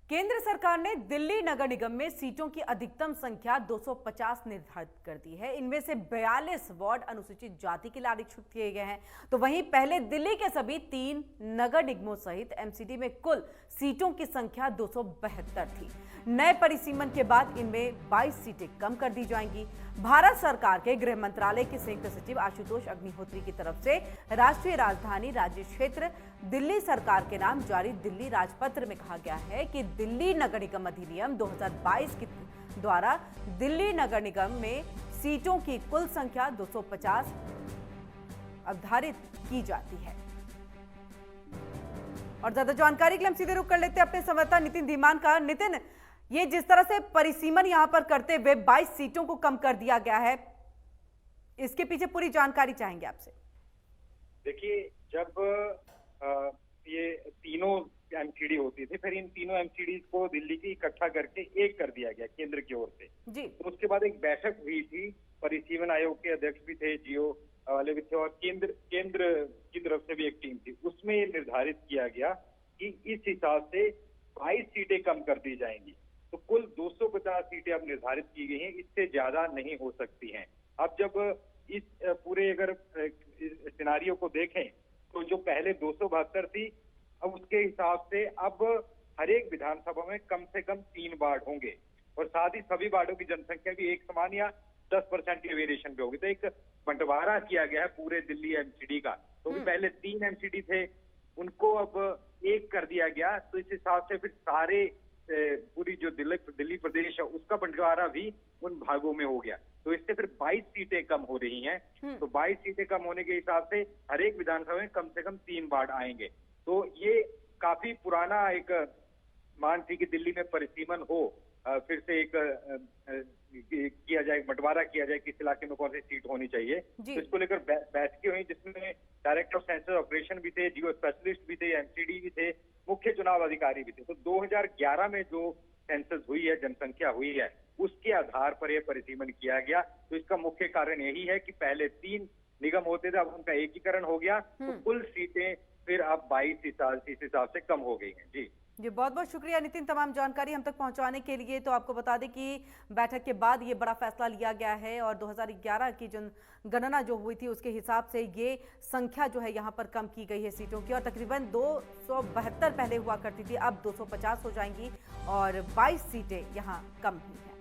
केंद्र सरकार ने दिल्ली नगर निगम में सीटों की अधिकतम संख्या 250 निर्धारित कर दी है। इनमें से 42 वार्ड अनुसूचित जाति के लिए आरक्षित किए गए हैं। तो वहीं पहले दिल्ली के सभी 3 नगर निगमों सहित एमसीडी में कुल सीटों की संख्या 272 थी। नए परिसीमन के बाद इनमें 22 सीटें कम कर दी जाएंगी। भारत सरकार के गृह मंत्रालय के संयुक्त सचिव आशुतोष अग्निहोत्री की तरफ से राष्ट्रीय राजधानी राज्य क्षेत्र दिल्ली सरकार के नाम जारी दिल्ली राजपत्र में कहा गया है कि दिल्ली नगर निगम अधिनियम 2022 के द्वारा दिल्ली नगर निगम में सीटों की कुल संख्या 250 निर्धारित की जाती है। और ज्यादा जानकारी के लिए हम सीधे रुख कर लेते हैं अपने संवाददाता नितिन धीमान का। नितिन, ये जिस तरह से परिसीमन यहां पर करते हुए 22 सीटों को कम कर दिया गया है, इसके पीछे पूरी जानकारी चाहेंगे आपसे। देखिए, जब ये तीनों एमसीडी होती थी, फिर इन तीनों एमसीडी को दिल्ली की इकट्ठा करके एक कर दिया गया केंद्र की ओर से जी। तो उसके बाद एक बैठक हुई थी, परिसीमन आयोग के अध्यक्ष भी थे, जियो वाले भी थे, और केंद्र की तरफ से भी एक टीम थी। उसमें ये निर्धारित किया गया कि इस हिसाब से 22 सीटें कम कर दी जाएंगी। तो कुल 250 सीटें अब निर्धारित की गई हैं, इससे ज्यादा नहीं हो सकती हैं। अब जब इस पूरे अगर सिनारियो को देखें तो जो पहले 272 थी, अब उसके हिसाब से अब हर एक विधानसभा में कम से कम 3 वार्ड होंगे, और साथ ही सभी वार्डों की जनसंख्या भी एक समान या 10% के वेरिएशन पे होगी। तो एक बंटवारा किया गया है पूरे दिल्ली एमसीडी का। तो भी पहले 3 एमसीडी थे, उनको अब एक कर दिया गया। तो इस हिसाब से फिर सारे पूरी जो दिल्ली प्रदेश है उसका बंटवारा भी उन भागों में हो गया। तो इससे फिर 22 सीटें कम हो रही हैं। तो 22 सीटें कम होने के हिसाब से हर एक विधानसभा में कम से कम 3 वार्ड आएंगे। तो ये काफी पुराना एक मांग थी कि दिल्ली में परिसीमन हो, फिर से एक किया जाए, बंटवारा किया जाए, किस इलाके में कौन सी सीट होनी चाहिए। तो इसको लेकर बैठकें हुई, जिसमें डायरेक्टर ऑफ सेंसस ऑपरेशन भी थे, जियो स्पेशलिस्ट भी थे, एमसीडी भी थे, मुख्य चुनाव अधिकारी भी थे। तो 2011 में जो सेंसस हुई है, जनसंख्या हुई है, उसके आधार पर यह परिसीमन किया गया। तो इसका मुख्य कारण यही है कि पहले 3 निगम होते थे, अब उनका एकीकरण हो गया। तो कुल सीटें फिर अब 22 इस हिसाब से कम हो गई हैं। जी, बहुत बहुत शुक्रिया नितिन, तमाम जानकारी हम तक पहुंचाने के लिए। तो आपको बता दें कि बैठक के बाद ये बड़ा फैसला लिया गया है, और 2011 की जनगणना जो हुई थी उसके हिसाब से ये संख्या जो है यहाँ पर कम की गई है सीटों की, और तकरीबन 272 पहले हुआ करती थी, अब 250 हो जाएंगी और 22 सीटें यहाँ कम हुई हैं।